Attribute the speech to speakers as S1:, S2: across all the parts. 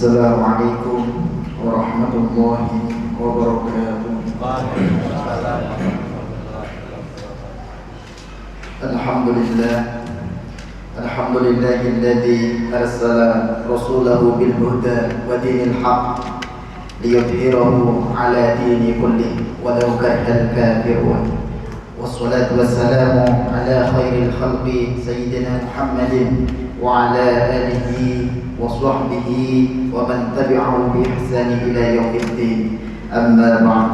S1: Assalamualaikum warahmatullahi wabarakatuh. Alhamdulillah, alhamdulillahilladzi arsala rasulahu bil huda wa dinil haqq liyudhhirahu ala dini kulli walau karihal kafirun. Wassalatu wassalamu ala khairil khalqi sayyidina Muhammadin wa ala alihi wa sahbihi wa man tabi'ahu bi ihsani ila yaumiddin. Amma ba'd.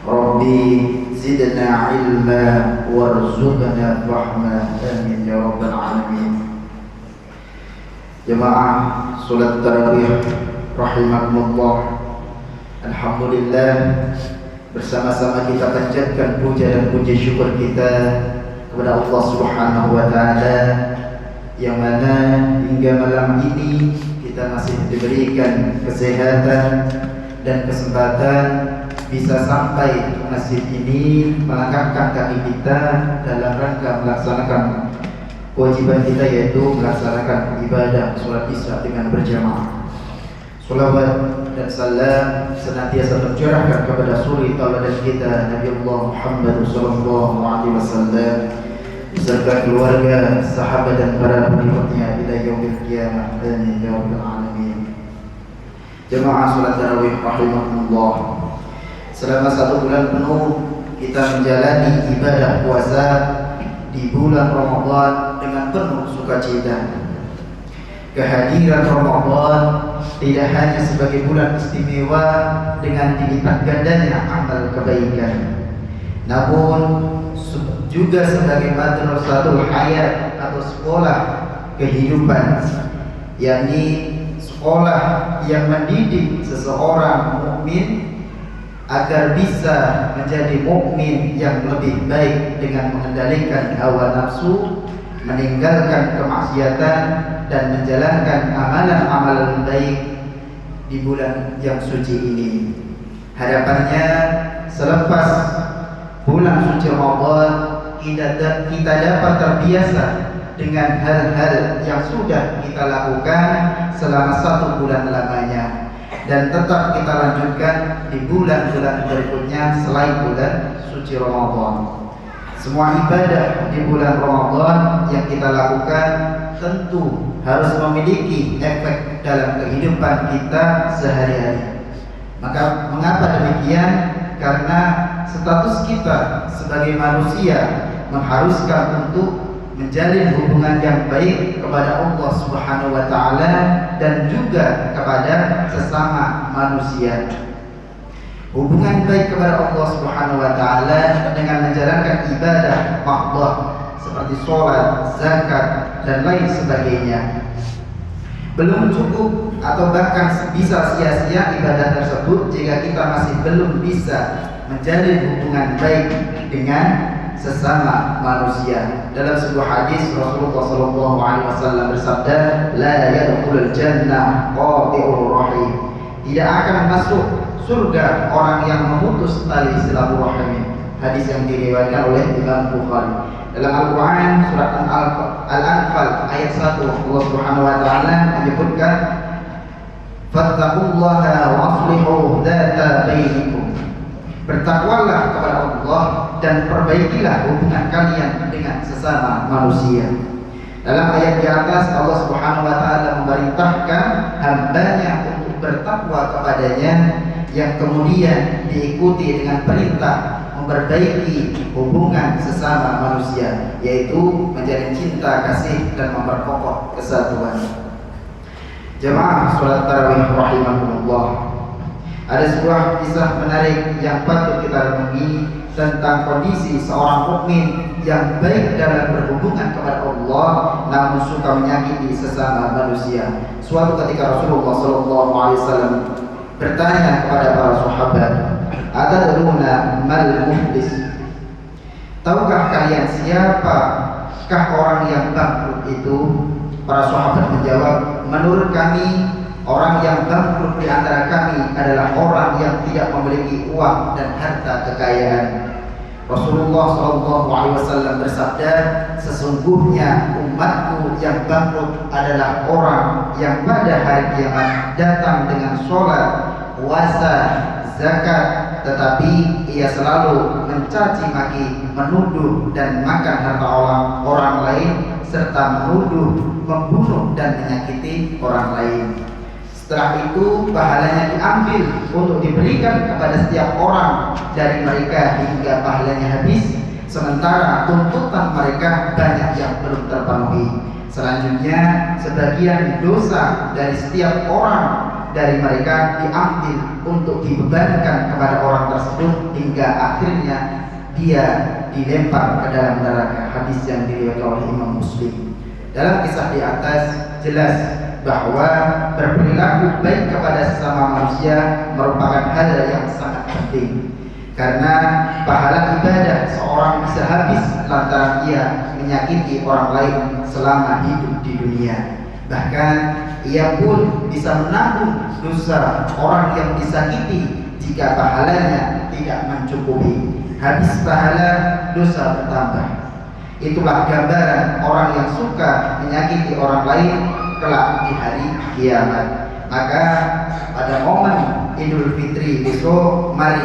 S1: Rabbi zidna ilma warzuqna fahma, amin ya rabbal alamin. Jemaah salat tarawih rahimakumullah, alhamdulillah, bersama-sama kita panjatkan puja dan puji syukur kita kepada Allah Subhanahu wa taala yang mana hingga malam ini kita masih diberikan kesehatan dan kesempatan bisa sampai ke masjid ini, melangkahkan kaki kita dalam rangka melaksanakan kewajiban kita, yaitu melaksanakan ibadah sholat isya dengan berjamaah. Salawat dan salam senantiasa tercurahkan kepada suri tauladan kita Nabi Allah Muhammad sallallahu alaihi wasallam beserta keluarga, sahabat dan para pengikutnya ila yaumil qiyamah, amin ya rabbal alamin. Jemaah salat tarawih rahimakumullah, selama 1 bulan penuh kita menjalani ibadah puasa di bulan Ramadan dengan penuh sukacita. Kehadiran Ramadan tidak hanya sebagai bulan istimewa dengan dilipat gandanya amal kebaikan, namun juga sebagai madrasatul hayat atau sekolah kehidupan, yakni sekolah yang mendidik seseorang mukmin agar bisa menjadi mukmin yang lebih baik dengan mengendalikan hawa nafsu, meninggalkan kemaksiatan dan menjalankan amalan-amalan baik di bulan yang suci ini. Harapannya selepas bulan suci Ramadan kita dapat terbiasa dengan hal-hal yang sudah kita lakukan selama 1 bulan lamanya, dan tetap kita lanjutkan di bulan-bulan berikutnya selain bulan suci Ramadan. Semua ibadah di bulan Ramadan yang kita lakukan tentu harus memiliki efek dalam kehidupan kita sehari-hari. Mengapa demikian? Karena status kita sebagai manusia mengharuskan untuk menjalin hubungan yang baik kepada Allah Subhanahu wa taala dan juga kepada sesama manusia. Hubungan baik kepada Allah Subhanahu wa taala dengan menjalankan ibadah mahdhah seperti sholat, zakat dan lain sebagainya belum cukup atau bahkan bisa sia-sia ibadah tersebut jika kita masih belum bisa menjalin hubungan baik dengan sesama manusia. Dalam sebuah hadis Rasulullah SAW bersabda, la yadkhulul jannah qati'ur rahim, tidak akan masuk surga orang yang memutus tali silaturahim. Hadis yang diriwayatkan oleh Imam Bukhari. Dalam Al-Quran surat Al-Anfal ayat 1, Allah Subhanahu wa taala menyebutkan, fattaqullaha wa aslihu dzata bainikum, bertakwalah kepada Allah dan perbaikilah hubungan kalian dengan sesama manusia. Dalam ayat di atas Allah Subhanahu wa taala memerintahkan hambanya untuk bertakwa kepadanya, yang kemudian diikuti dengan perintah memperbaiki hubungan sesama manusia, yaitu menjalin cinta kasih dan memperkokoh kesatuan. Jemaah salat tarawih rahimakumullah, ada sebuah kisah menarik yang patut kita renungi tentang kondisi seorang mukmin yang baik dalam berhubungan kepada Allah namun suka menyakiti sesama manusia. Suatu ketika Rasulullah SAW bertanya kepada para sahabat, atadruna mal muflis, tahukah kalian siapakah orang yang bangkrut itu? Para sahabat menjawab, menurut kami orang yang bangkrut di antara kami adalah orang yang tidak memiliki uang dan harta kekayaan. Rasulullah SAW bersabda, sesungguhnya umatku yang bangkrut adalah orang yang pada hari kiamat datang dengan sholat, puasa, zakat, tetapi ia selalu mencaci maki, menuduh dan makan harta orang lain, serta menuduh, membunuh dan menyakiti orang lain. Setelah itu pahalanya diambil untuk diberikan kepada setiap orang dari mereka hingga pahalanya habis, sementara tuntutan mereka banyak yang belum terpenuhi. Selanjutnya sebagian dosa dari setiap orang dari mereka diambil untuk dibebankan kepada orang tersebut hingga akhirnya dia dilempar ke dalam neraka. Hadis yang diriwayatkan oleh Imam Muslim. Dalam kisah di atas jelas bahwa berperilaku baik kepada sesama manusia merupakan hal yang sangat penting, karena pahala ibadah seorang bisa habis lantaran ia menyakiti orang lain selama hidup di dunia. Bahkan ia pun bisa menanggung dosa orang yang disakiti jika pahalanya tidak mencukupi. Habis pahala, dosa bertambah. Itulah gambaran orang yang suka menyakiti orang lain kelak di hari kiamat. Maka pada momen Idul Fitri besok, mari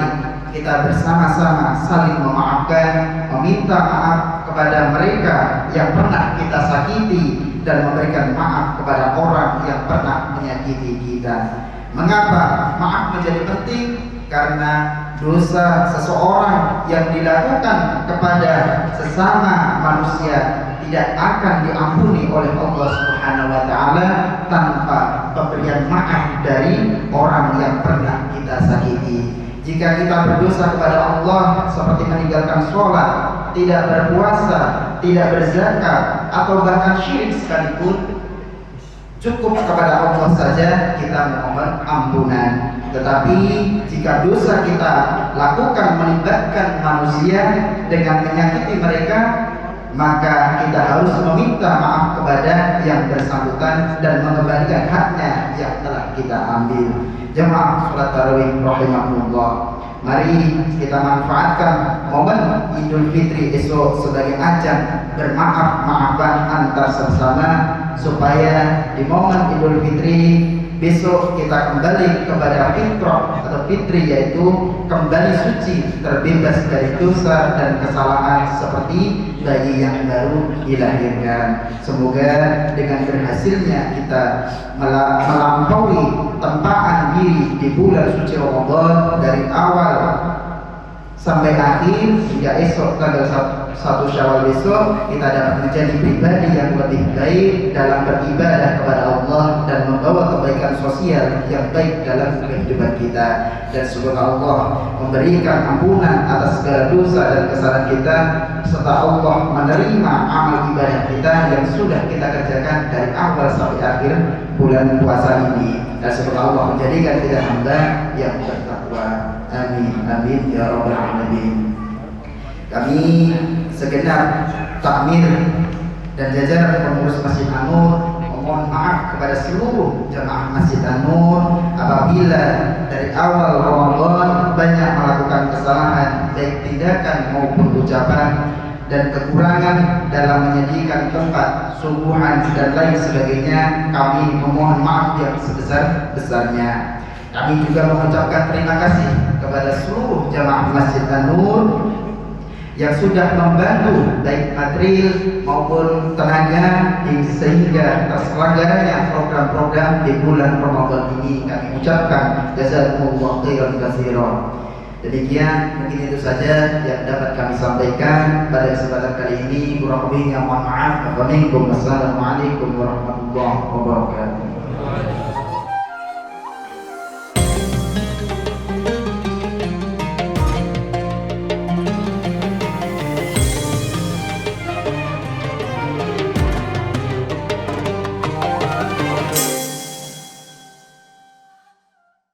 S1: kita bersama-sama saling memaafkan, meminta maaf kepada mereka yang pernah kita sakiti dan memberikan maaf kepada orang yang pernah menyakiti kita. Mengapa maaf menjadi penting? Karena dosa seseorang yang dilakukan kepada sesama manusia tidak akan diampuni oleh Allah Subhanahu wa taala tanpa pemberian maaf dari orang yang pernah kita sakiti. Jika kita berdosa kepada Allah seperti meninggalkan sholat, tidak berpuasa, tidak berzakat, atau bahkan syirik sekalipun, cukup kepada Allah saja kita memohon ampunan. Tetapi jika dosa kita lakukan melibatkan manusia dengan menyakiti mereka, maka kita harus meminta maaf kepada yang bersangkutan dan mengembalikan haknya yang telah kita ambil. Jemaah salat tarawih rahimakumullah, mari kita manfaatkan momen Idul Fitri esok sebagai ajang bermaaf-maafan antar sesama, supaya di momen Idul Fitri besok kita kembali kepada fitrah atau fitri, yaitu kembali suci, terbebas dari dosa dan kesalahan seperti bayi yang baru dilahirkan. Semoga dengan berhasilnya kita melampaui tempaan diri di bulan suci Ramadan dari awal sampai akhir hingga esok tanggal 1 Syawal besok, kita dapat menjadi pribadi yang lebih baik dalam beribadah kepada Allah dan membawa kebaikan sosial yang baik dalam kehidupan kita. Dan semoga Allah memberikan ampunan atas segala dosa dan kesalahan kita, serta Allah menerima amal ibadah kita yang sudah kita kerjakan dari awal sampai akhir bulan puasa ini. Dan semoga Allah menjadikan kita hamba yang bertakwa. Amin, amin ya rabbal alamin. Kami segenap takmir dan jajaran pengurus Masjid An-Nur memohon maaf kepada seluruh jemaah Masjid An-Nur apabila dari awal Ramadan banyak melakukan kesalahan baik tindakan maupun ucapan dan kekurangan dalam menyajikan tempat subuhan dan lain sebagainya. Kami memohon maaf yang sebesar-besarnya. Kami juga mengucapkan terima kasih kepada seluruh jemaah Masjid An-Nur yang sudah membantu baik material maupun tenaga sehingga terselenggaranya program-program di bulan Ramadan ini. Kami ucapkan jazakumullah khairan katsiran. Demikian mungkin itu saja yang dapat kami sampaikan pada kesempatan kali ini. Kurang lebihnya mohon maaf. Wassalamualaikum warahmatullahi wabarakatuh.